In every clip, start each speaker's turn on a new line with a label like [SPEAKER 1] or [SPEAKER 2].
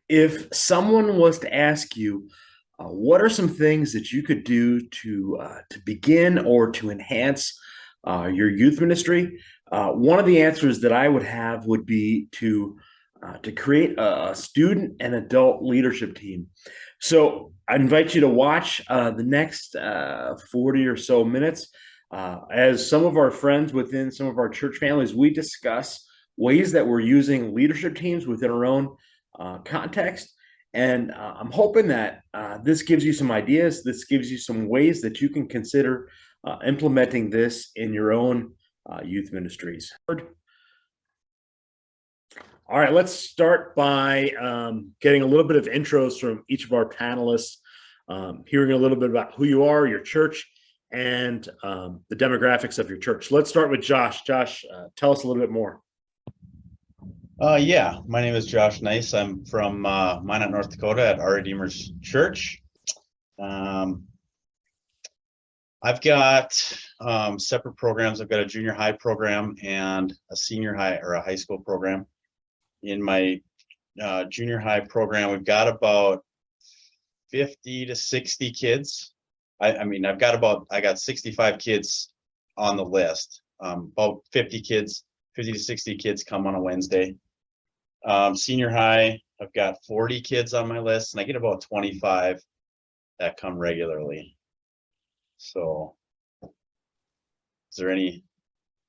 [SPEAKER 1] If someone was to ask you, what are some things that you could do to begin or to enhance your youth ministry? One of the answers that I would have would be to create a student and adult leadership team. So I invite you to watch the next 40 or so minutes as some of our friends within some of our church families, we discuss ways that we're using leadership teams within our own context. And I'm hoping that this gives you some ideas. This gives you some ways that you can consider implementing this in your own youth ministries. All right, let's start by getting a little bit of intros from each of our panelists, hearing a little bit about who you are, your church, and the demographics of your church. Let's start with Josh. Josh, tell us a little bit more.
[SPEAKER 2] Yeah, my name is Josh Nice. I'm from Minot, North Dakota at Our Redeemer's Church. I've got separate programs. I've got a junior high program and a senior high or a high school program. In my junior high program, we've got about 50 to 60 kids. I got 65 kids on the list. About 50 to 60 kids come on a Wednesday. Senior high, I've got 40 kids on my list, and I get about 25 that come regularly. So, is there any?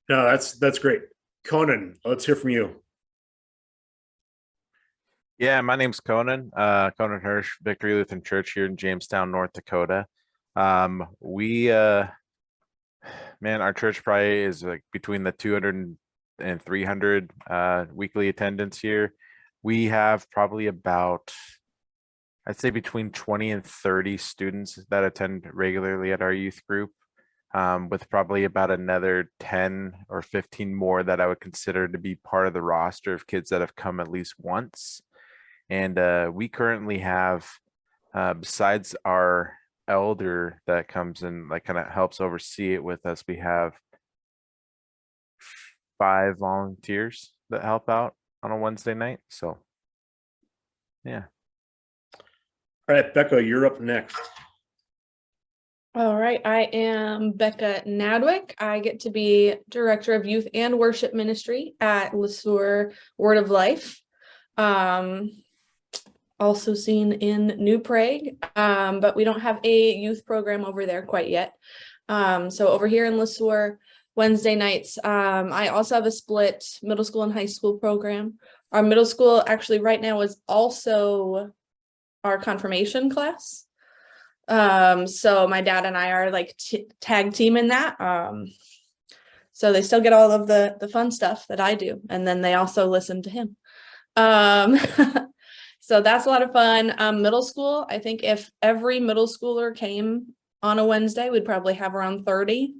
[SPEAKER 1] No, that's great. Conan, let's hear from you.
[SPEAKER 3] Yeah, my name's Conan Hirsch, Victory Lutheran Church here in Jamestown, North Dakota. Our church probably is like between the 200 and 300 weekly attendance here. We have probably about, I'd say between 20 and 30 students that attend regularly at our youth group, with probably about another 10 or 15 more that I would consider to be part of the roster of kids that have come at least once. And we currently have, besides our elder that comes and like kind of helps oversee it with us, we have 5 volunteers that help out on a Wednesday night. So, yeah.
[SPEAKER 1] All right, Becca, you're up next.
[SPEAKER 4] All right, I am Becca Nadwick. I get to be Director of Youth and Worship Ministry at LeSueur Word of Life. Also seen in New Prague, but we don't have a youth program over there quite yet. So over here in LeSueur, Wednesday nights, I also have a split middle school and high school program. Our middle school actually right now is also our confirmation class. So my dad and I are like tag team in that. So they still get all of the fun stuff that I do, and then they also listen to him. So that's a lot of fun. Middle school, I think if every middle schooler came on a Wednesday, we'd probably have around 30.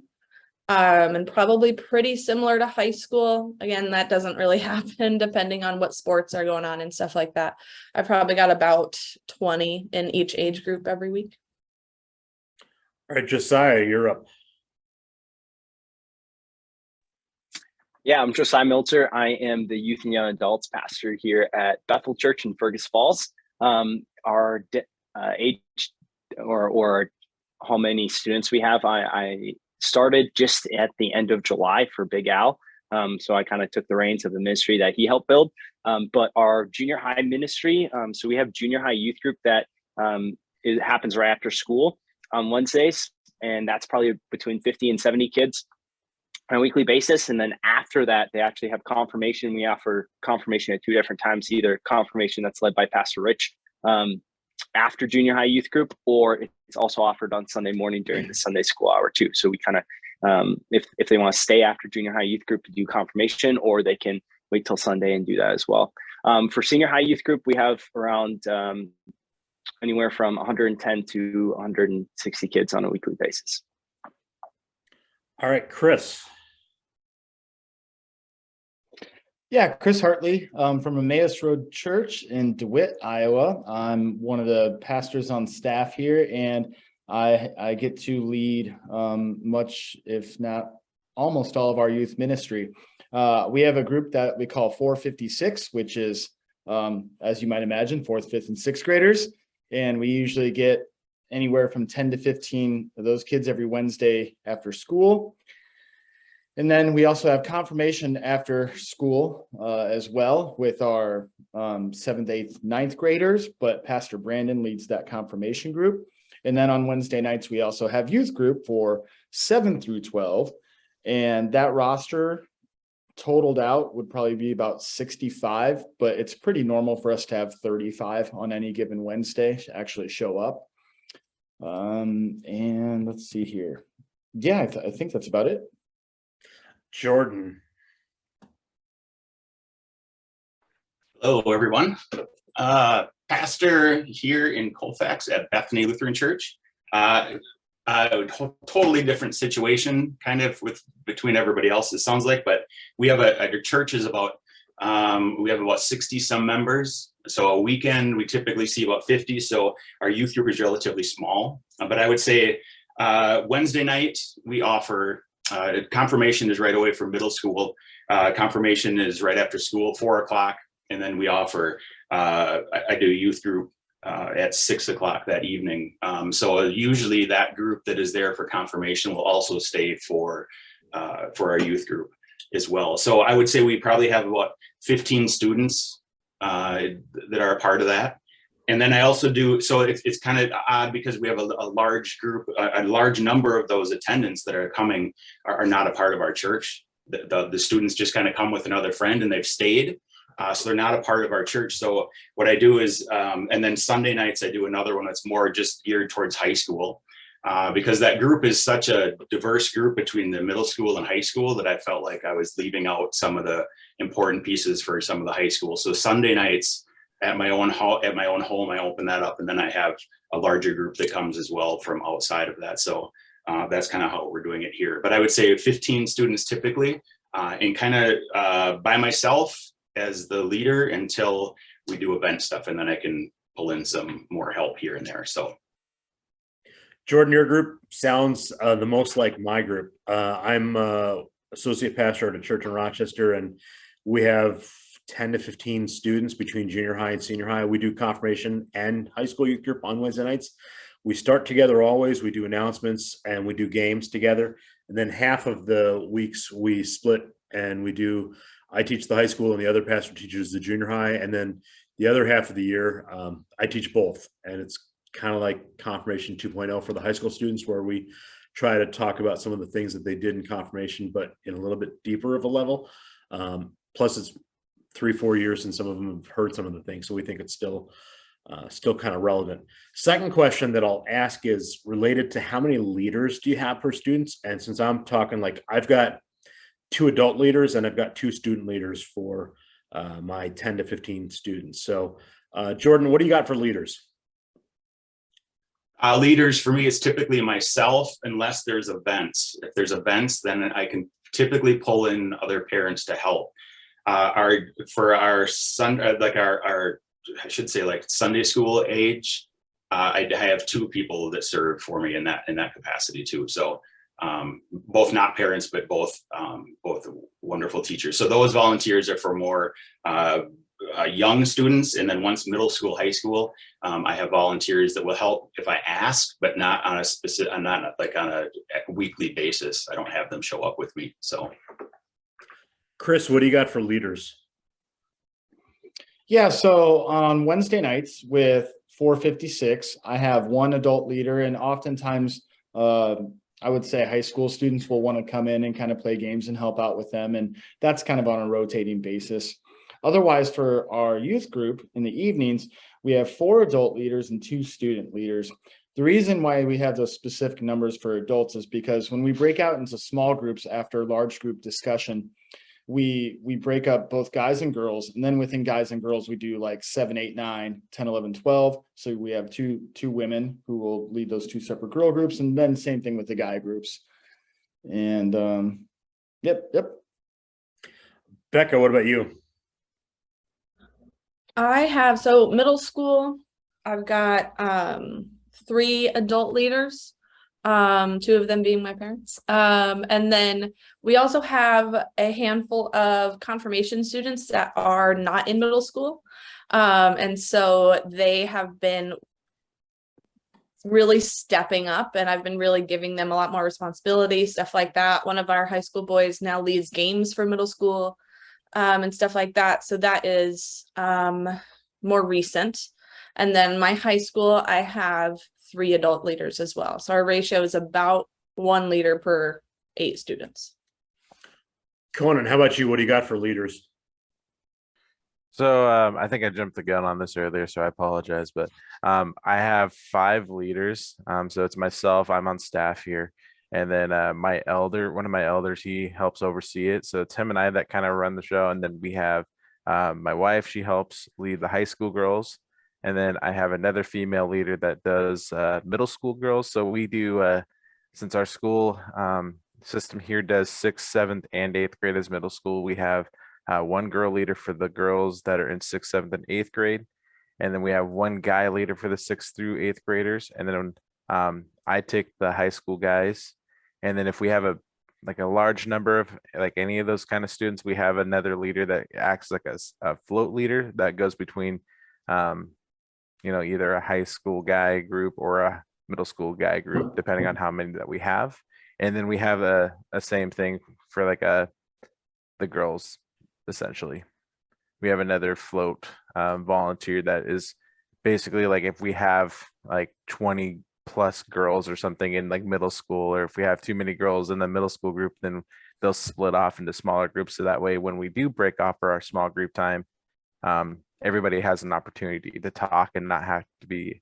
[SPEAKER 4] And probably pretty similar to high school. Again, that doesn't really happen depending on what sports are going on and stuff like that. I probably got about 20 in each age group every week.
[SPEAKER 1] All right, Josiah, you're up.
[SPEAKER 5] Yeah, I'm Josiah Milter. I am the youth and young adults pastor here at Bethel Church in Fergus Falls. Our age or how many students we have, I started just at the end of July for Big Al. So I kind of took the reins of the ministry that he helped build. But our junior high ministry, so we have junior high youth group that it happens right after school on Wednesdays. And that's probably between 50 and 70 kids on a weekly basis. And then after that, they actually have confirmation. We offer confirmation at 2 different times, either confirmation that's led by Pastor Rich after junior high youth group, or it's also offered on Sunday morning during the Sunday school hour too. So we kind of, if they want to stay after junior high youth group to do confirmation, or they can wait till Sunday and do that as well. For senior high youth group, we have around anywhere from 110 to 160 kids on a weekly basis.
[SPEAKER 1] All right, Chris.
[SPEAKER 6] Yeah, Chris Hartley from Emmaus Road Church in DeWitt, Iowa. I'm one of the pastors on staff here, and I get to lead much, if not almost all of our youth ministry. We have a group that we call 456, which is as you might imagine, fourth, fifth, and sixth graders. And we usually get anywhere from 10 to 15 of those kids every Wednesday after school. And then we also have confirmation after school as well with our 7th, 8th, 9th graders, but Pastor Brandon leads that confirmation group. And then on Wednesday nights, we also have youth group for 7 through 12. And that roster totaled out would probably be about 65, but it's pretty normal for us to have 35 on any given Wednesday to actually show up. And let's see here. Yeah, I think that's about it.
[SPEAKER 1] Jordan.
[SPEAKER 7] Hello, everyone. Pastor here in Colfax at Bethany Lutheran Church. Totally different situation, kind of between everybody else, it sounds like, but we have our church is about, we have about 60 some members. So a weekend, we typically see about 50. So our youth group is relatively small, but I would say Wednesday night, we offer confirmation is right away from middle school. Confirmation is right after school, 4 o'clock. And then we offer, I do a youth group at 6 o'clock that evening. So usually that group that is there for confirmation will also stay for our youth group as well. So I would say we probably have about 15 students that are a part of that. And then I also do, so it's kind of odd because we have a large group, a large number of those attendants that are coming are not a part of our church. The students just kind of come with another friend and they've stayed. So they're not a part of our church. So what I do is, and then Sunday nights, I do another one that's more just geared towards high school, because that group is such a diverse group between the middle school and high school that I felt like I was leaving out some of the important pieces for some of the high school. So Sunday nights at my own home, I open that up, and then I have a larger group that comes as well from outside of that. So that's kind of how we're doing it here. But I would say 15 students typically, and kind of by myself as the leader until we do event stuff, and then I can pull in some more help here and there. So
[SPEAKER 1] Jordan, your group sounds the most like my group. I'm associate pastor at a church in Rochester, and we have 10 to 15 students between junior high and senior high. We do confirmation and high school youth group on Wednesday nights. We start together always. We do announcements and we do games together. And then half of the weeks we split and I teach the high school and the other pastor teaches the junior high. And then the other half of the year, I teach both. And it's kind of like confirmation 2.0 for the high school students, where we try to talk about some of the things that they did in confirmation, but in a little bit deeper of a level. Plus it's 3-4 years and some of them have heard some of the things. So we think it's still kind of relevant. Second question that I'll ask is related to how many leaders do you have per students? And since I'm talking, like, I've got 2 adult leaders and I've got 2 student leaders for my 10 to 15 students. So Jordan, what do you got for leaders?
[SPEAKER 7] Leaders for me is typically myself, unless there's events. If there's events, then I can typically pull in other parents to help. For our son, like our I should say like Sunday school age, I have 2 people that serve for me in that capacity too. So both not parents, but both wonderful teachers. So those volunteers are for more young students, and then once middle school, high school, I have volunteers that will help if I ask, but not on a specific, not like on a weekly basis. I don't have them show up with me. So.
[SPEAKER 1] Chris, what do you got for leaders?
[SPEAKER 6] Yeah, so on Wednesday nights with 456, I have 1 adult leader, and oftentimes I would say high school students will want to come in and kind of play games and help out with them, and that's kind of on a rotating basis. Otherwise, for our youth group in the evenings, we have 4 adult leaders and 2 student leaders. The reason why we have those specific numbers for adults is because when we break out into small groups after large group discussion, we break up both guys and girls, and then within guys and girls we do like 7, 8, 9, 10, 11, 12. So we have two women who will lead those 2 separate girl groups, and then same thing with the guy groups. And yep.
[SPEAKER 1] Becca, what about you?
[SPEAKER 4] So middle school, I've got 3 adult leaders, two of them being my parents. And then we also have a handful of confirmation students that are not in middle school. And so they have been really stepping up, and I've been really giving them a lot more responsibility, stuff like that. One of our high school boys now leads games for middle school, and stuff like that. So that is more recent. And then my high school, I have 3 adult leaders as well. So our ratio is about 1 leader per 8 students.
[SPEAKER 1] Conan, how about you? What do you got for leaders?
[SPEAKER 3] So I think I jumped the gun on this earlier, so I apologize. But I have 5 leaders. So it's myself, I'm on staff here. And then one of my elders, he helps oversee it. So it's him and I that kind of run the show. And then we have my wife, she helps lead the high school girls. And then I have another female leader that does middle school girls. So we do, since our school system here does 6th, 7th, and 8th grade as middle school, we have 1 girl leader for the girls that are in 6th, 7th, and 8th grade. And then we have 1 guy leader for the 6th through 8th graders. And then I take the high school guys. And then if we have a large number of like any of those kind of students, we have another leader that acts like a float leader that goes between either a high school guy group or a middle school guy group, depending on how many that we have. And then we have a same thing for the girls. Essentially, we have another float volunteer that is basically like if we have like 20 plus girls or something in like middle school, or if we have too many girls in the middle school group, then they'll split off into smaller groups. So that way, when we do break off for our small group time, everybody has an opportunity to talk and not have to be,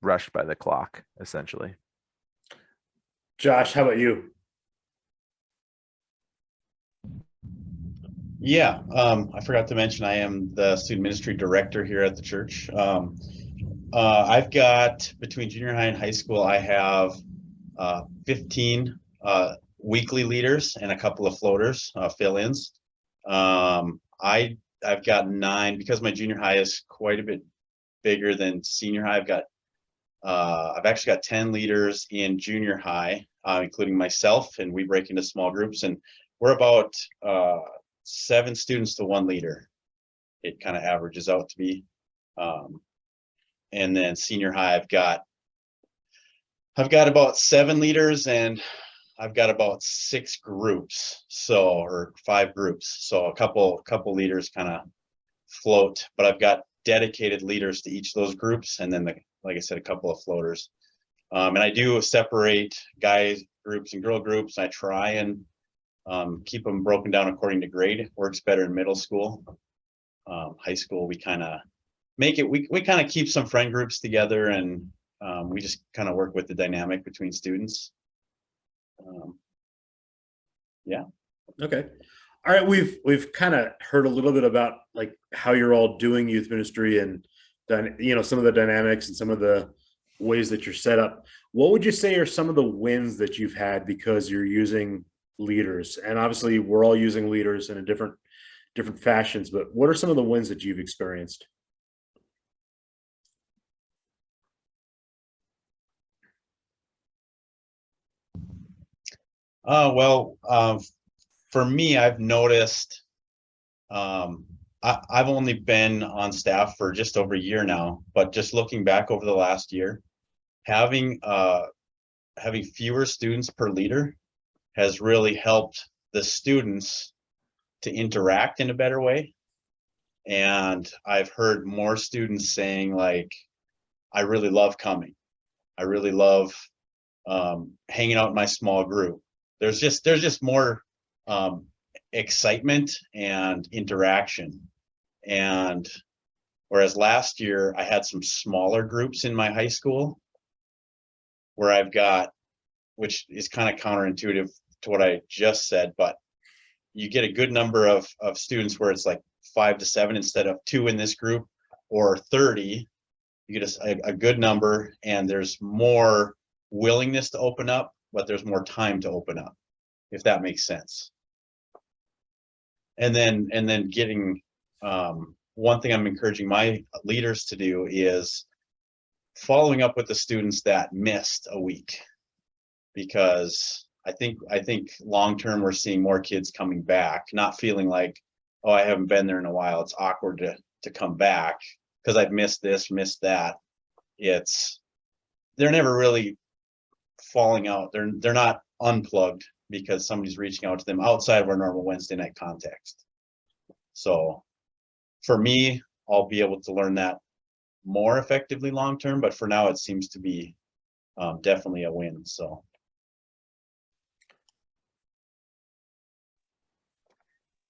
[SPEAKER 3] rushed by the clock, essentially.
[SPEAKER 1] Josh, how about you?
[SPEAKER 2] Yeah, I forgot to mention I am the student ministry director here at the church. I've got between junior high and high school, I have 15 weekly leaders and a couple of floaters, fill-ins. I've got 9 because my junior high is quite a bit bigger than senior high. I've actually got 10 leaders in junior high, including myself, and we break into small groups, and we're about 7 students to 1 leader. It kind of averages out to be. And then senior high, I've got about 7 leaders, and I've got about 6 groups, or 5 groups. So a couple leaders kind of float, but I've got dedicated leaders to each of those groups, and then like I said, a couple of floaters. And I do separate guys groups and girl groups. I try and keep them broken down according to grade. Works better in middle school. High school, we kind of make it, we kind of keep some friend groups together, and we just kind of work with the dynamic between students. Yeah.
[SPEAKER 1] Okay. All right. We've kind of heard a little bit about like how you're all doing youth ministry and then, some of the dynamics and some of the ways that you're set up. What would you say are some of the wins that you've had because you're using leaders? And obviously we're all using leaders in a different fashions, but what are some of the wins that you've experienced?
[SPEAKER 2] Well, for me, I've noticed, I've only been on staff for just over a year now, but just looking back over the last year, having fewer students per leader has really helped the students to interact in a better way. And I've heard more students saying like, I really love coming. I really love hanging out in my small group. There's just more excitement and interaction. And whereas last year I had some smaller groups in my high school where I've got, which is kind of counterintuitive to what I just said, but you get a good number of students where it's like 5 to 7 instead of 2 in this group, or 30, you get a good number, and there's more willingness to open up, but there's more time to open up, if that makes sense. And then getting, one thing I'm encouraging my leaders to do is following up with the students that missed a week. because I think long-term, we're seeing more kids coming back, not feeling like, oh, I haven't been there in a while. It's awkward to come back because I've missed this, missed that. They're never really falling out. They're not unplugged because somebody's reaching out to them outside of our normal Wednesday night context. So for me, I'll be able to learn that more effectively long-term, but for now it seems to be definitely a win. So.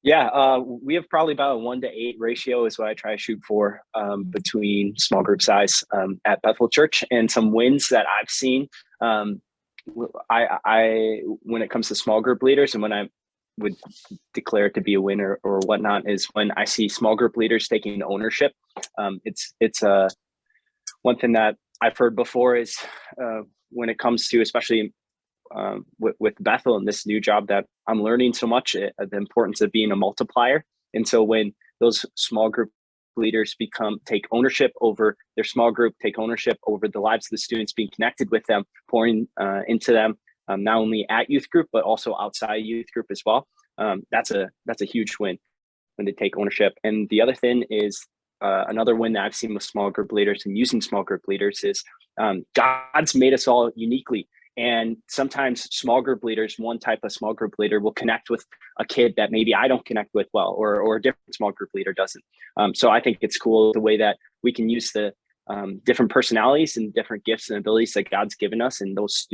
[SPEAKER 5] Yeah, we have probably about a 1-to-8 ratio is what I try to shoot for between small group size at Bethel Church, and some wins that I've seen. I when it comes to small group leaders, and when I would declare it to be a winner or whatnot, is when I see small group leaders taking ownership. It's one thing that I've heard before is when it comes to, especially with Bethel and this new job that I'm learning so much, the importance of being a multiplier. And so when those small group leaders take ownership over their small group, take ownership over the lives of the students, being connected with them, pouring into them, not only at youth group, but also outside youth group as well. That's a huge win when they take ownership. And the other thing is another win that I've seen with small group leaders and using small group leaders is God's made us all uniquely. And sometimes small group leaders, one type of small group leader will connect with a kid that maybe I don't connect with well, or a different small group leader doesn't. So I think it's cool the way that we can use the different personalities and different gifts and abilities that God's given us, and those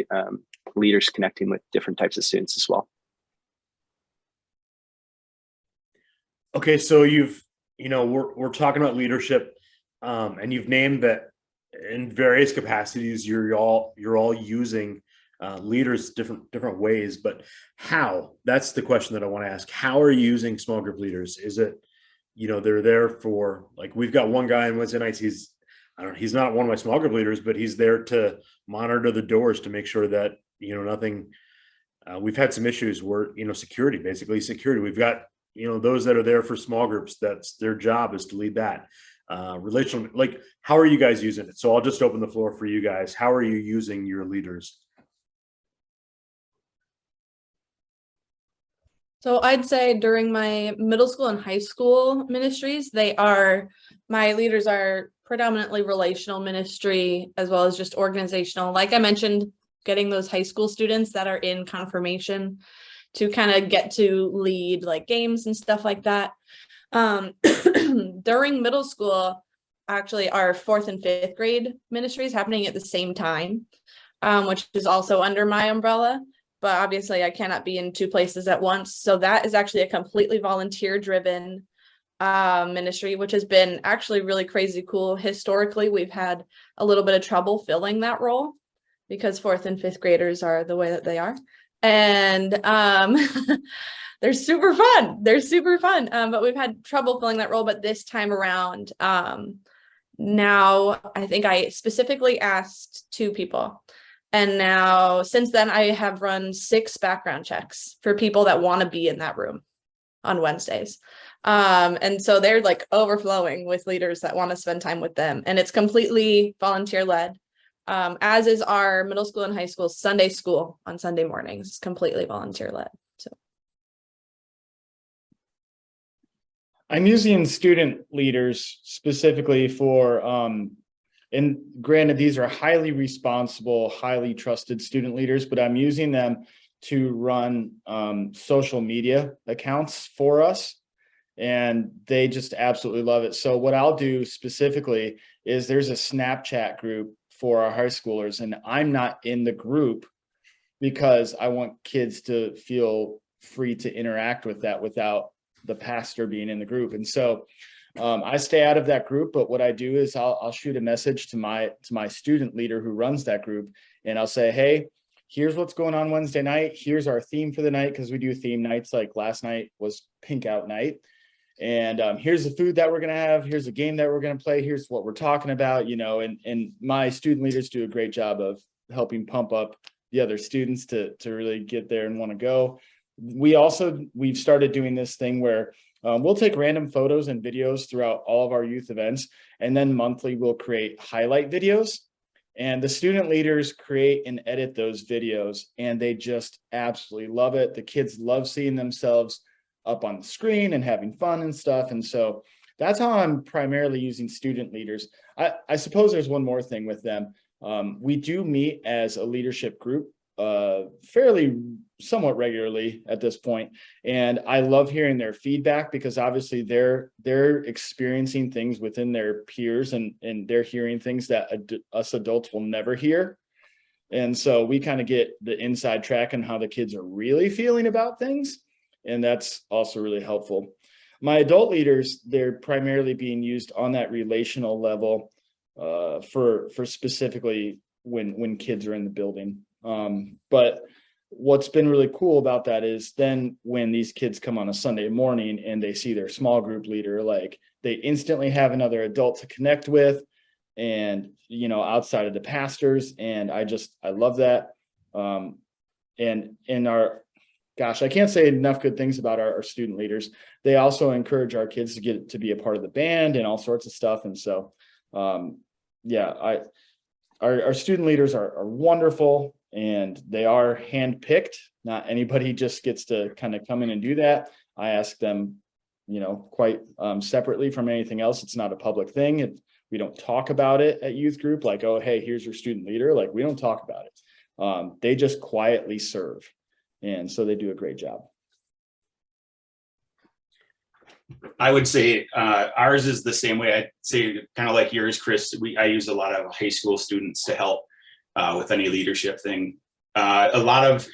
[SPEAKER 5] leaders connecting with different types of students as well.
[SPEAKER 1] Okay, so we're talking about leadership, and you've named that in various capacities you're all using leaders different ways, but how? That's the question that I want to ask. How are you using small group leaders? Is it, they're there for, like, we've got one guy on Wednesday nights, he's not one of my small group leaders, but he's there to monitor the doors to make sure that nothing. We've had some issues where security. We've got those that are there for small groups. That's their job, is to lead that. Relational, like, how are you guys using it? So I'll just open the floor for you guys. How are you using your leaders?
[SPEAKER 4] So I'd say during my middle school and high school ministries, my leaders are predominantly relational ministry as well as just organizational. Like I mentioned, getting those high school students that are in confirmation to kind of get to lead like games and stuff like that. During middle school, actually our 4th and 5th grade ministry is happening at the same time, which is also under my umbrella. But obviously I cannot be in 2 places at once. So that is actually a completely volunteer driven ministry, which has been actually really crazy cool. Historically, we've had a little bit of trouble filling that role because 4th and 5th graders are the way that they are. And they're super fun. But we've had trouble filling that role. But this time around, now I think I specifically asked 2 people. And now since then, I have run 6 background checks for people that want to be in that room on Wednesdays. And so they're like overflowing with leaders that want to spend time with them. And it's completely volunteer led, as is our middle school and high school Sunday school on Sunday mornings. It's completely volunteer led. So
[SPEAKER 6] I'm using student leaders specifically for, and granted, these are highly responsible, highly trusted student leaders, but I'm using them to run social media accounts for us. And they just absolutely love it. So what I'll do specifically is there's a Snapchat group for our high schoolers, and I'm not in the group because I want kids to feel free to interact with that without the pastor being in the group. And so I stay out of that group, but what I do is I'll shoot a message to my student leader who runs that group, and I'll say, hey, here's what's going on Wednesday night. Here's our theme for the night, because we do theme nights. Like last night was Pink Out Night. And here's the food that we're going to have. Here's a game that we're going to play. Here's what we're talking about, and my student leaders do a great job of helping pump up the other students to really get there and want to go. We've started doing this thing where we'll take random photos and videos throughout all of our youth events. And then monthly we'll create highlight videos. And the student leaders create and edit those videos, and they just absolutely love it. The kids love seeing themselves up on the screen and having fun and stuff. And so that's how I'm primarily using student leaders. I suppose there's one more thing with them. We do meet as a leadership group fairly somewhat regularly at this point, and I love hearing their feedback, because obviously they're experiencing things within their peers, and they're hearing things that us adults will never hear. And so we kind of get the inside track on how the kids are really feeling about things, and that's also really helpful. My adult leaders, they're primarily being used on that relational level for specifically when kids are in the building. But what's been really cool about that is then when these kids come on a Sunday morning and they see their small group leader, like, they instantly have another adult to connect with, and, you know, outside of the pastors. And I love that. And in our, gosh, I can't say enough good things about our student leaders. They also encourage our kids to get to be a part of the band and all sorts of stuff. And so, yeah, our student leaders are wonderful, and they are handpicked. Not anybody just gets to kind of come in and do that. I ask them, you know, quite separately from anything else. It's not a public thing. We don't talk about it at youth group, like, oh, hey, here's your student leader. Like, we don't talk about it. They just quietly serve. And so they do a great job.
[SPEAKER 7] I would say ours is the same way. I'd say kind of like yours, Chris. I use a lot of high school students to help with any leadership thing. A lot of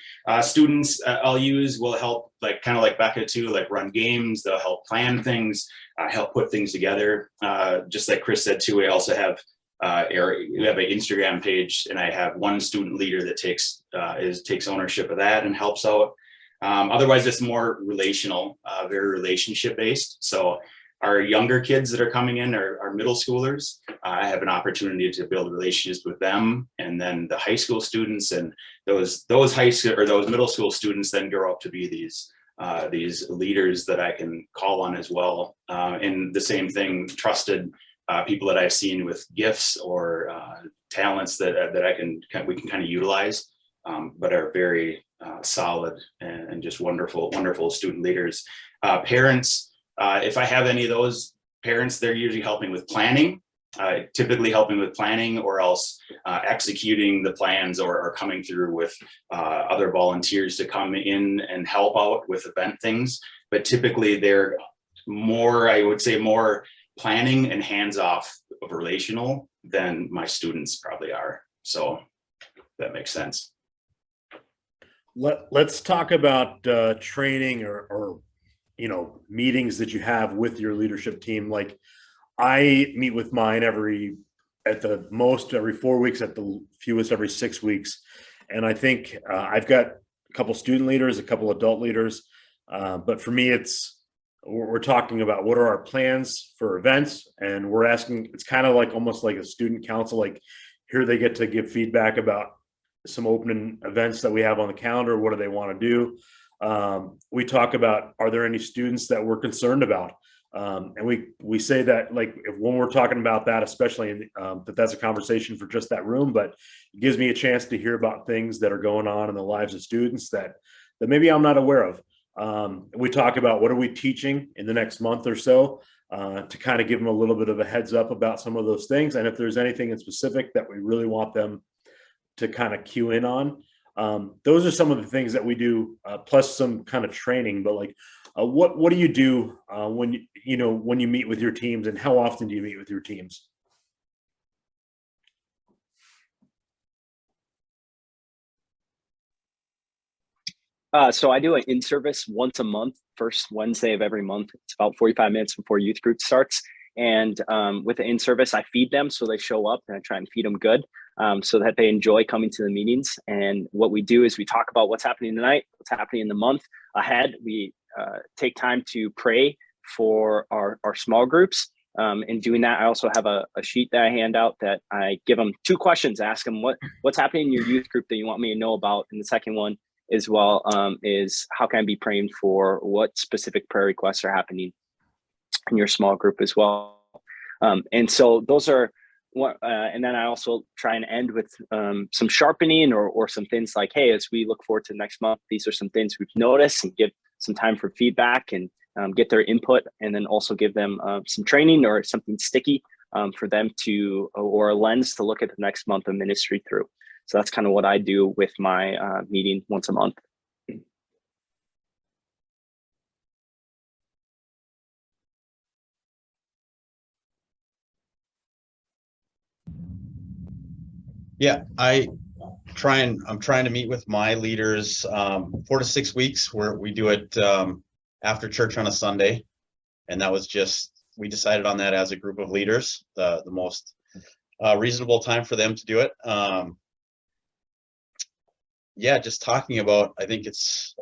[SPEAKER 7] students I'll use will help, like kind of like Becca too, like run games. They'll help plan things, help put things together. Just like Chris said too, we also have we have an Instagram page, and I have one student leader that takes ownership of that and helps out. Otherwise, it's more relational, very relationship based. So our younger kids that are coming in are middle schoolers. I have an opportunity to build relationships with them, and then the high school students, and those high school or those middle school students then grow up to be these leaders that I can call on as well. And the same thing, trusted people that I've seen with gifts or talents that we can kind of utilize, but are very solid and just wonderful student leaders. Parents, if I have any of those parents, they're usually helping with planning, typically helping with planning, or else executing the plans, or coming through with other volunteers to come in and help out with event things. But typically they're more, I would say, more planning and hands-off of relational than my students probably are. So that makes sense.
[SPEAKER 1] Let's talk about training or you know, meetings that you have with your leadership team. Like, I meet with mine at the most every 4 weeks, at the fewest every 6 weeks. And I think I've got a couple student leaders, a couple adult leaders. But for me, we're talking about what are our plans for events, and we're asking, it's kind of like almost like a student council. Like, here they get to give feedback about some opening events that we have on the calendar. What do they want to do? We talk about, are there any students that we're concerned about? And we say that, like, when we're talking about that, especially that's a conversation for just that room, but it gives me a chance to hear about things that are going on in the lives of students that maybe I'm not aware of. We talk about what are we teaching in the next month or so, to kind of give them a little bit of a heads up about some of those things. And if there's anything in specific that we really want them to kind of cue in on, those are some of the things that we do, plus some kind of training. But like, what do you do when you meet with your teams, and how often do you meet with your teams?
[SPEAKER 5] So I do an in-service once a month, first Wednesday of every month. It's about 45 minutes before youth group starts. And with the in-service, I feed them so they show up, and I try and feed them good, so that they enjoy coming to the meetings. And what we do is we talk about what's happening tonight, what's happening in the month ahead. We take time to pray for our small groups. In doing that, I also have a sheet that I hand out that I give them 2 questions, ask them what's happening in your youth group that you want me to know about. And the second one as well is, how can I be praying for what specific prayer requests are happening in your small group as well. And so those are and then I also try and end with some sharpening or some things like, hey, as we look forward to next month, these are some things we've noticed, and give some time for feedback and get their input, and then also give them some training or something sticky for them to, or a lens to look at the next month of ministry through. So that's kind of what I do with my meeting once a month.
[SPEAKER 2] Yeah, I'm trying to meet with my leaders 4 to 6 weeks, where we do it after church on a Sunday. And that was just, we decided on that as a group of leaders, the most reasonable time for them to do it. Yeah, just talking about, I think it's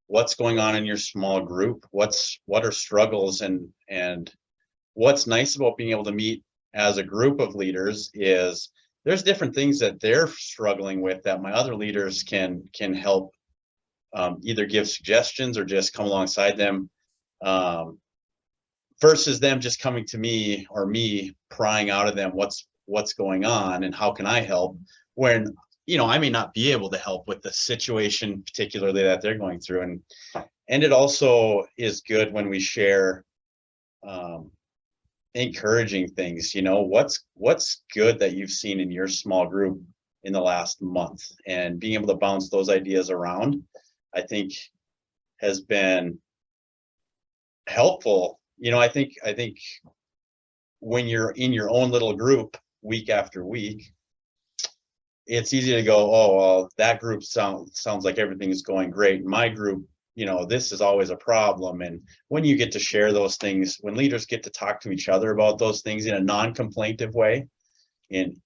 [SPEAKER 2] what's going on in your small group, what are struggles, and what's nice about being able to meet as a group of leaders is there's different things that they're struggling with that my other leaders can help either give suggestions or just come alongside them, versus them just coming to me or me prying out of them what's going on and how can I help, when I may not be able to help with the situation particularly that they're going through. And it also is good when we share encouraging things, what's good that you've seen in your small group in the last month, and being able to bounce those ideas around, I think has been helpful. I think when you're in your own little group week after week, it's easy to go, oh, well, that group sounds like everything is going great. My group, this is always a problem. And when you get to share those things, when leaders get to talk to each other about those things in a non-complaintive way, and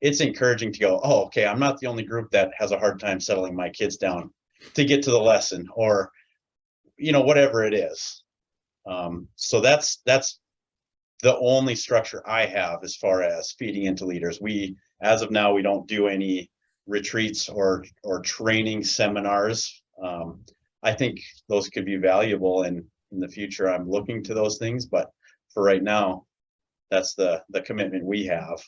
[SPEAKER 2] it's encouraging to go, oh, okay, I'm not the only group that has a hard time settling my kids down to get to the lesson, or whatever it is. So that's the only structure I have as far as feeding into leaders. As of now, we don't do any retreats or training seminars. I think those could be valuable, and in the future I'm looking to those things, but for right now, that's the commitment we have.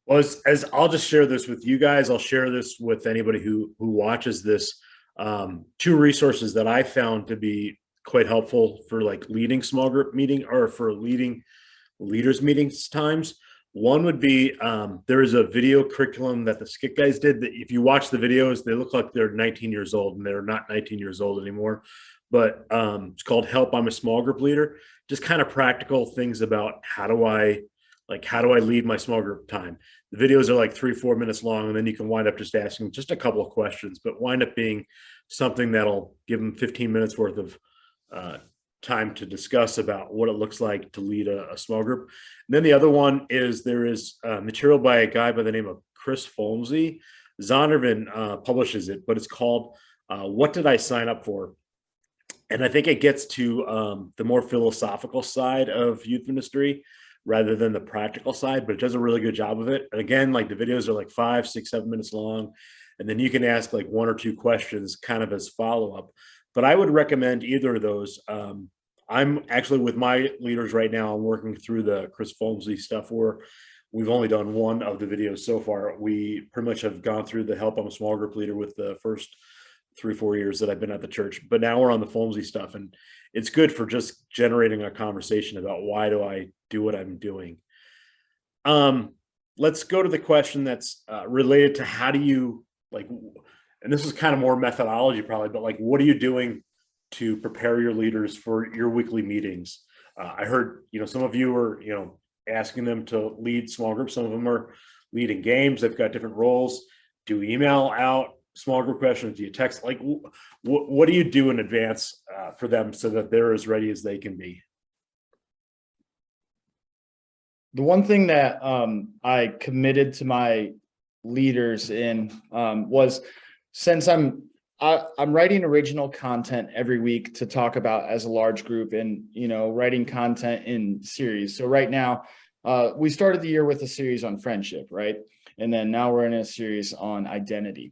[SPEAKER 1] Well, as I'll just share this with you guys, I'll share this with anybody who watches this. 2 resources that I found to be quite helpful for like leading small group meeting, or for leading leaders meetings times. One would be there is a video curriculum that the Skit guys did that if you watch the videos, they look like they're 19 years old, and they're not 19 years old anymore. But it's called Help, I'm a Small Group Leader. Just kind of practical things about how do I lead my small group time. The videos are like 3-4 minutes long, and then you can wind up just asking just a couple of questions, but wind up being something that'll give them 15 minutes worth of time to discuss about what it looks like to lead a small group. And then the other one is there is material by a guy by the name of Chris Folmsey. Zondervan publishes it, but it's called What Did I Sign Up For? And I think it gets to the more philosophical side of youth ministry rather than the practical side, but it does a really good job of it. And again, like the videos are like 5, 6, 7 minutes long. And then you can ask like 1 or 2 questions kind of as follow-up. But I would recommend either of those. I'm actually with my leaders right now. I'm working through the Chris Folmsey stuff where we've only done 1 of the videos so far. We pretty much have gone through the Help, I'm a Small Group Leader with the first 3-4 years that I've been at the church. But now we're on the Folmsey stuff, and it's good for just generating a conversation about why do I do what I'm doing. Let's go to the question that's related to how do you and this is kind of more methodology probably, but like, what are you doing to prepare your leaders for your weekly meetings? I heard, some of you are, asking them to lead small groups. Some of them are leading games. They've got different roles. Do you email out small group questions? Do you text? Like, what do you do in advance for them so that they're as ready as they can be?
[SPEAKER 6] The one thing that I committed to my leaders in was, since I'm writing original content every week to talk about as a large group, and writing content in series. So right now we started the year with a series on friendship, right? And then now we're in a series on identity.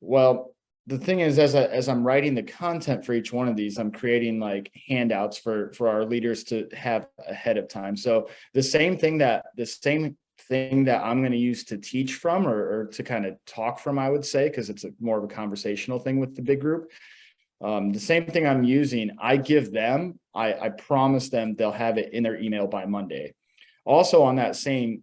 [SPEAKER 6] Well, the thing is, as I'm writing the content for each one of these, I'm creating like handouts for our leaders to have ahead of time. So the same thing that I'm going to use to teach from, or to kind of talk from, I would say, because it's more of a conversational thing with the big group. The same thing I'm using, I give them, I promise them they'll have it in their email by Monday. Also on that same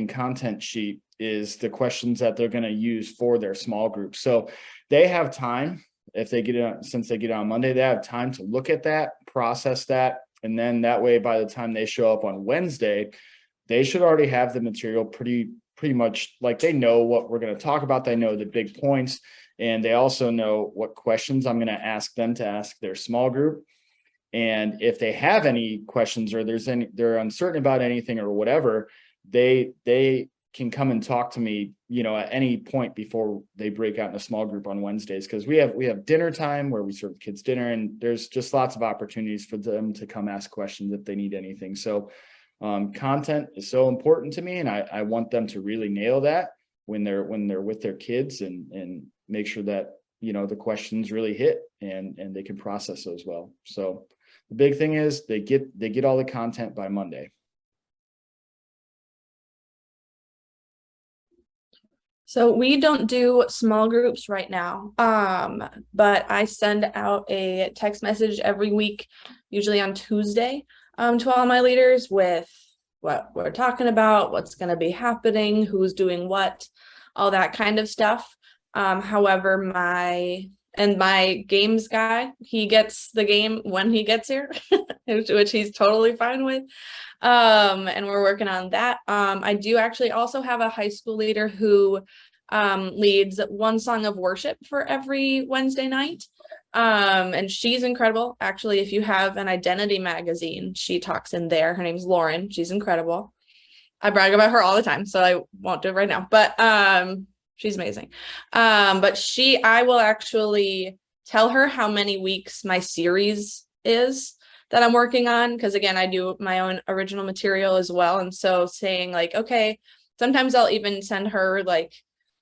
[SPEAKER 6] content sheet is the questions that they're going to use for their small group. So they have time, if they get it, since they get it on Monday, they have time to look at that, process that. And then that way, by the time they show up on Wednesday, they should already have the material pretty much, like they know what we're going to talk about. They know the big points, and they also know what questions I'm going to ask them to ask their small group. And if they have any questions, or they're uncertain about anything or whatever, they can come and talk to me, at any point before they break out in a small group on Wednesdays, because we have dinner time where we serve the kids dinner, and there's just lots of opportunities for them to come ask questions if they need anything. So content is so important to me, and I want them to really nail that when they're with their kids, and make sure that the questions really hit and they can process those well. So the big thing is they get all the content by Monday.
[SPEAKER 4] So we don't do small groups right now, but I send out a text message every week, usually on Tuesday, to all my leaders with what we're talking about, what's going to be happening, who's doing what, all that kind of stuff. However, my games guy, he gets the game when he gets here, which he's totally fine with. And we're working on that. I do actually also have a high school leader who leads one song of worship for every Wednesday night. And she's incredible. Actually, if you have an Identity magazine, she talks in there. Her name's Lauren. She's incredible. I brag about her all the time, so I won't do it right now, but she's amazing. But I will actually tell her how many weeks my series is that I'm working on, because again, I do my own original material as well. And so saying like, okay, sometimes I'll even send her like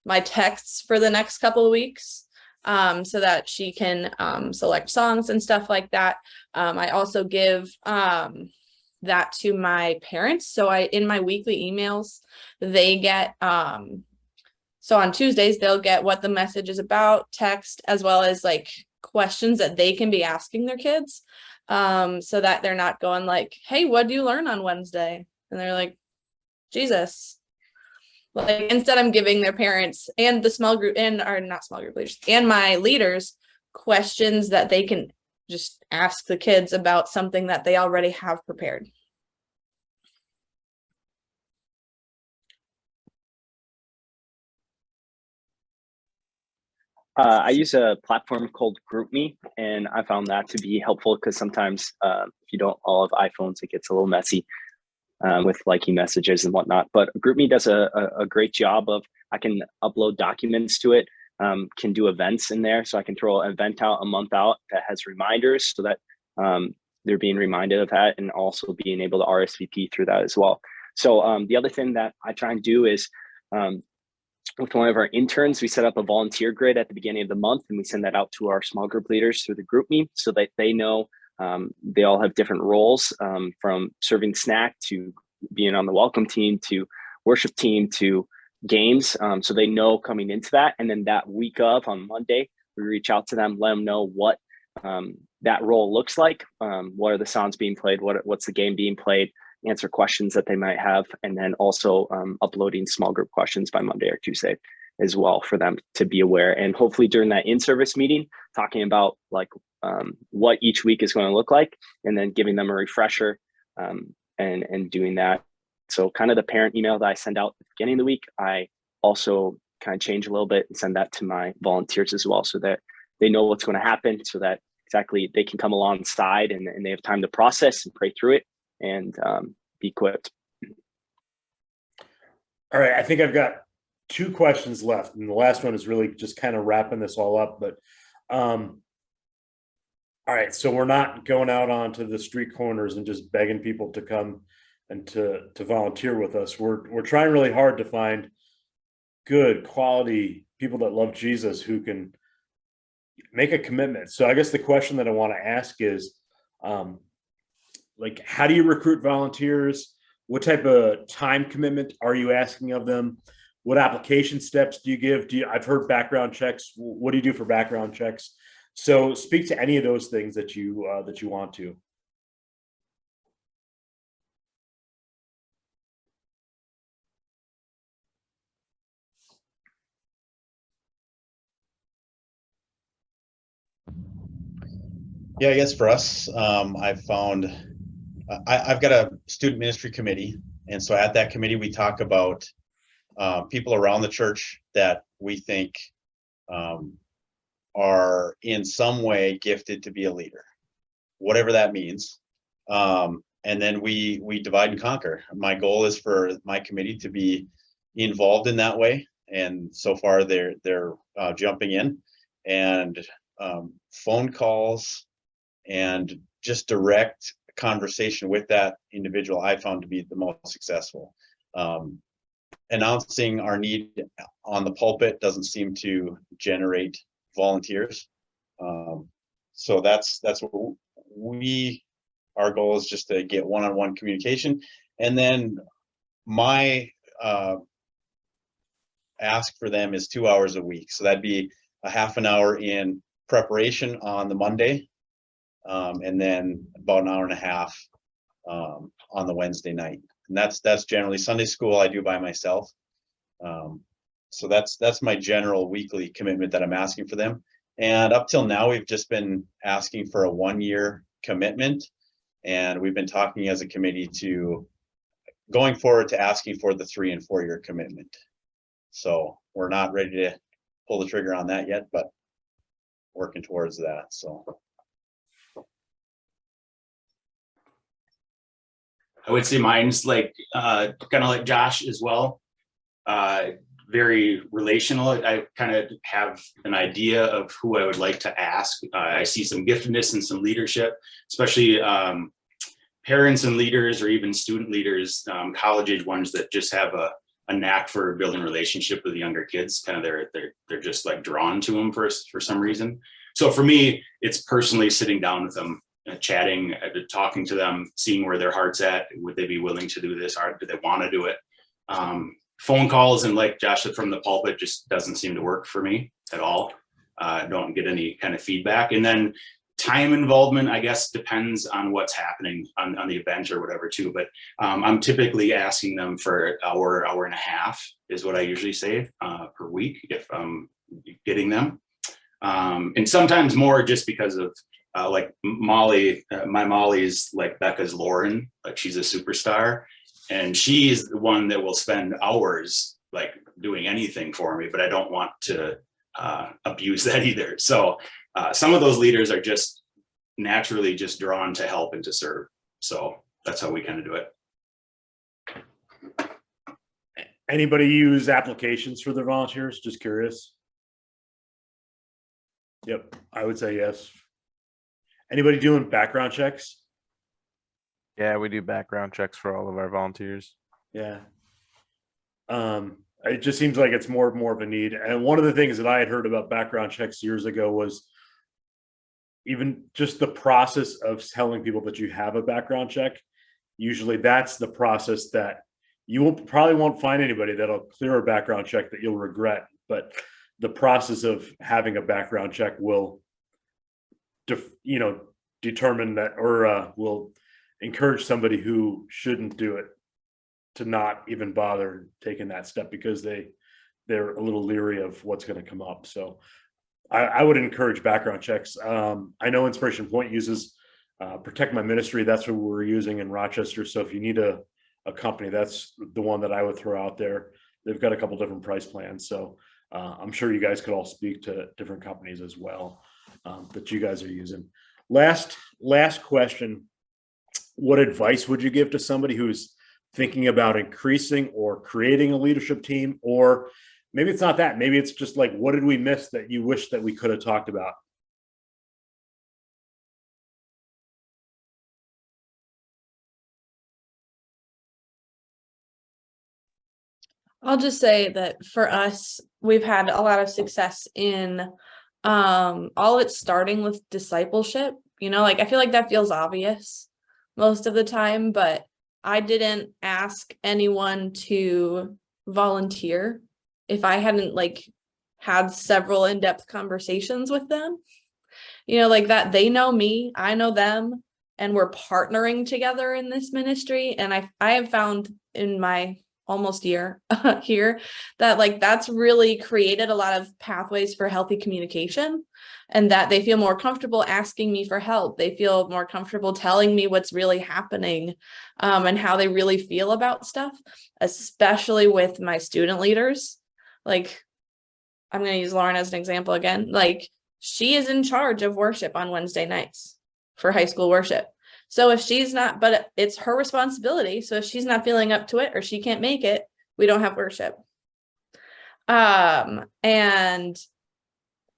[SPEAKER 4] my texts for the next couple of weeks, so that she can select songs and stuff like that. I also give that to my parents. So in my weekly emails, they get so on Tuesdays, they'll get what the message is about, text, as well as like questions that they can be asking their kids, so that they're not going like, hey, what do you learn on Wednesday? And they're like, Jesus. Like, instead, I'm giving their parents and the small group not small group leaders and my leaders questions that they can just ask the kids about something that they already have prepared.
[SPEAKER 5] I use a platform called GroupMe, and I found that to be helpful because sometimes if you don't all have iPhones, it gets a little messy with liking messages and whatnot. But GroupMe does a great job of, I can upload documents to it, can do events in there. So I can throw an event out a month out that has reminders so that they're being reminded of that, and also being able to RSVP through that as well. So the other thing that I try and do is with one of our interns, we set up a volunteer grid at the beginning of the month, and we send that out to our small group leaders through the GroupMe so that they know they all have different roles, from serving snack to being on the welcome team to worship team to games. So they know coming into that. And then that week of, on Monday, we reach out to them, let them know what that role looks like. What are the songs being played? What's the game being played? Answer questions that they might have, and then also uploading small group questions by Monday or Tuesday as well for them to be aware. And hopefully during that in-service meeting, talking about like what each week is going to look like, and then giving them a refresher and doing that. So kind of the parent email that I send out at the beginning of the week, I also kind of change a little bit and send that to my volunteers as well, so that they know what's going to happen, so that exactly they can come alongside and they have time to process and pray through it and be equipped.
[SPEAKER 1] All right, I think I've got 2 questions left, and the last one is really just kind of wrapping this all up. But all right, so we're not going out onto the street corners and just begging people to come and to volunteer with us. We're trying really hard to find good quality people that love Jesus who can make a commitment. So I guess the question that I want to ask is, like, how do you recruit volunteers? What type of time commitment are you asking of them? What application steps do you give? I've heard background checks. What do you do for background checks? So speak to any of those things that you want to.
[SPEAKER 2] Yeah, I guess for us, I've found I've got a student ministry committee. And so at that committee, we talk about people around the church that we think are in some way gifted to be a leader, whatever that means. And then we divide and conquer. My goal is for my committee to be involved in that way. And so far they're jumping in, and phone calls and just direct conversation with that individual I found to be the most successful. Announcing our need on the pulpit doesn't seem to generate volunteers. So that's what our goal is, just to get one-on-one communication. And then my ask for them is 2 hours a week. So that'd be a half an hour in preparation on the Monday, and then about an hour and a half on the Wednesday night. And that's generally Sunday school I do by myself. So that's my general weekly commitment that I'm asking for them. And up till now, we've just been asking for a 1-year commitment. And we've been talking as a committee to going forward to asking for the 3 and 4 year commitment. So we're not ready to pull the trigger on that yet, but working towards that. So
[SPEAKER 7] I would say mine's like kind of like Josh as well. Very relational. I kind of have an idea of who I would like to ask. I see some giftedness and some leadership, especially parents and leaders, or even student leaders, college age ones that just have a knack for building relationship with younger kids. Kind of they're just like drawn to them for some reason. So for me, it's personally sitting down with them, chatting, talking to them, seeing where their heart's at. Would they be willing to do this? Or do they want to do it? Phone calls and, like Josh said, from the pulpit just doesn't seem to work for me at all. Don't get any kind of feedback. And then time involvement, I guess, depends on what's happening on the event or whatever too. But I'm typically asking them for an hour and a half is what I usually say per week if I'm getting them. And sometimes more, just because of like Molly, my Molly's like Becca's Lauren, like she's a superstar. And she's the one that will spend hours like doing anything for me, but I don't want to abuse that either. So some of those leaders are just naturally just drawn to help and to serve. So that's how we kind of do it.
[SPEAKER 1] Anybody use applications for their volunteers? Just curious. Yep, I would say yes. Anybody doing background checks?
[SPEAKER 3] Yeah, we do background checks for all of our volunteers.
[SPEAKER 1] Yeah. It just seems like it's more and more of a need. And one of the things that I had heard about background checks years ago was even just the process of telling people that you have a background check. Usually that's the process that you probably won't find anybody that'll clear a background check that you'll regret. But the process of having a background check will, determine that, or will encourage somebody who shouldn't do it to not even bother taking that step, because they're a little leery of what's going to come up. So I would encourage background checks. I know Inspiration Point uses Protect My Ministry. That's what we're using in Rochester. So if you need a company, that's the one that I would throw out there. They've got a couple different price plans. So I'm sure you guys could all speak to different companies as well that you guys are using. Last question. What advice would you give to somebody who's thinking about increasing or creating a leadership team? Or maybe it's not that, maybe it's just like, what did we miss that you wish that we could have talked about?
[SPEAKER 4] I'll just say that for us, we've had a lot of success in All of it's starting with discipleship, like I feel like that feels obvious most of the time, but I didn't ask anyone to volunteer if I hadn't like had several in-depth conversations with them, like that. They know me, I know them, and we're partnering together in this ministry. And I have found in my almost year here that like that's really created a lot of pathways for healthy communication, and that they feel more comfortable asking me for help. They feel more comfortable telling me what's really happening, and how they really feel about stuff, especially with my student leaders. Like, I'm going to use Lauren as an example again. Like, she is in charge of worship on Wednesday nights for high school worship. So if she's not, but it's her responsibility. So if she's not feeling up to it or she can't make it, we don't have worship. And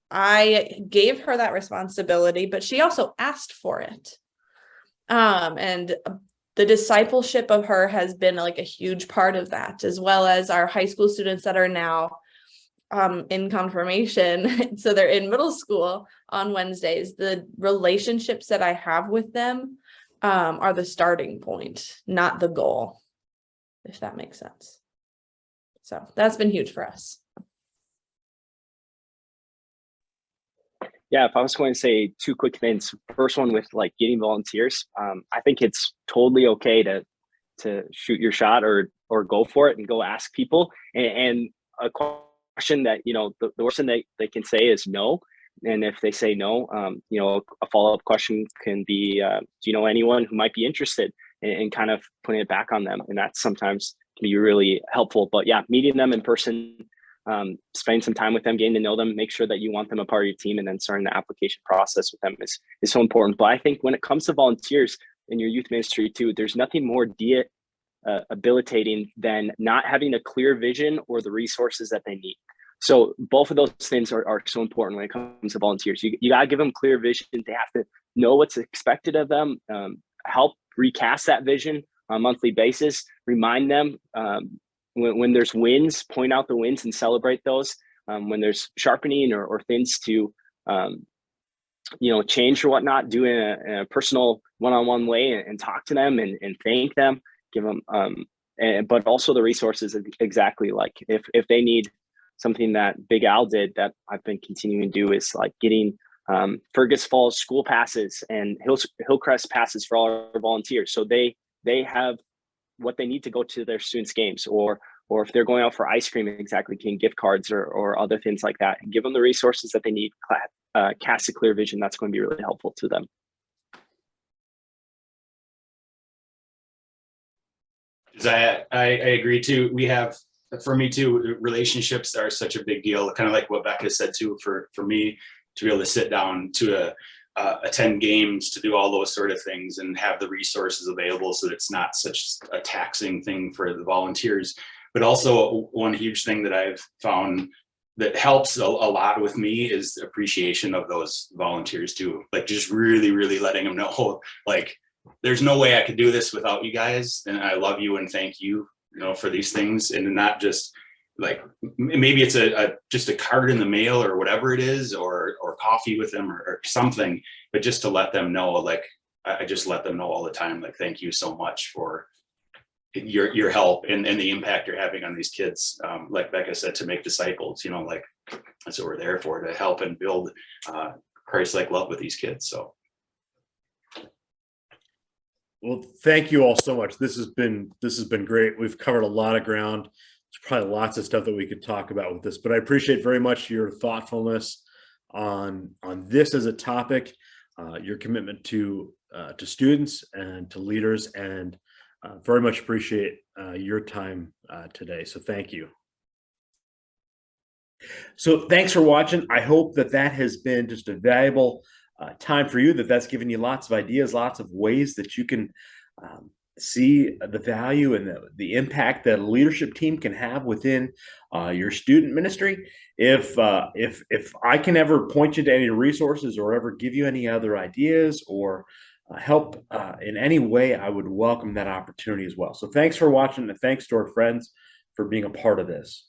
[SPEAKER 4] I gave her that responsibility, but she also asked for it. And the discipleship of her has been like a huge part of that, as well as our high school students that are now in confirmation. So they're in middle school on Wednesdays. The relationships that I have with them are the starting point, not the goal, if that makes sense. So that's been huge for us.
[SPEAKER 5] Yeah, if I was going to say two quick things. First one with like getting volunteers. I think it's totally okay to shoot your shot or go for it and go ask people. And a question that, the worst thing they can say is no. And if they say no, a follow-up question can be, do you know anyone who might be interested, and kind of putting it back on them. And that sometimes can be really helpful. But yeah, meeting them in person, spending some time with them, getting to know them, make sure that you want them a part of your team, and then starting the application process with them is so important. But I think when it comes to volunteers in your youth ministry too, there's nothing more debilitating than not having a clear vision or the resources that they need. So both of those things are so important when it comes to volunteers. You got to give them clear vision. They have to know what's expected of them, help recast that vision on a monthly basis, remind them when there's wins, point out the wins and celebrate those. When there's sharpening or things to, change or whatnot, do it in a personal one-on-one way and talk to them and thank them, give them, but also the resources exactly like if they need something that Big Al did that I've been continuing to do is like getting Fergus Falls school passes and Hillcrest passes for all our volunteers. So they have what they need to go to their students' games, or if they're going out for ice cream, exactly, getting gift cards or other things like that, and give them the resources that they need, cast a clear vision. That's going to be really helpful to them.
[SPEAKER 7] I agree too. We have, for me too, relationships are such a big deal. Kind of like what Becca said too, for me to be able to sit down to attend games, to do all those sort of things and have the resources available so that it's not such a taxing thing for the volunteers. But also one huge thing that I've found that helps a lot with me is appreciation of those volunteers too. Like just really, really letting them know, like, there's no way I could do this without you guys. And I love you and thank you, for these things. And not just like, maybe it's just a card in the mail or whatever it is, or coffee with them or something, but just to let them know, like, I just let them know all the time, like, thank you so much for your help and the impact you're having on these kids. Like Becca said, to make disciples, like that's what we're there for, to help and build Christ-like love with these kids. So.
[SPEAKER 1] Well, thank you all so much. This has been great. We've covered a lot of ground. There's probably lots of stuff that we could talk about with this, but I appreciate very much your thoughtfulness on this as a topic, your commitment to students and to leaders, and very much appreciate your time today. So thank you. So thanks for watching. I hope that has been just a valuable time for you, that's given you lots of ideas, lots of ways that you can see the value and the impact that a leadership team can have within your student ministry. If I can ever point you to any resources or ever give you any other ideas or help in any way, I would welcome that opportunity as well. So thanks for watching, and thanks to our friends for being a part of this.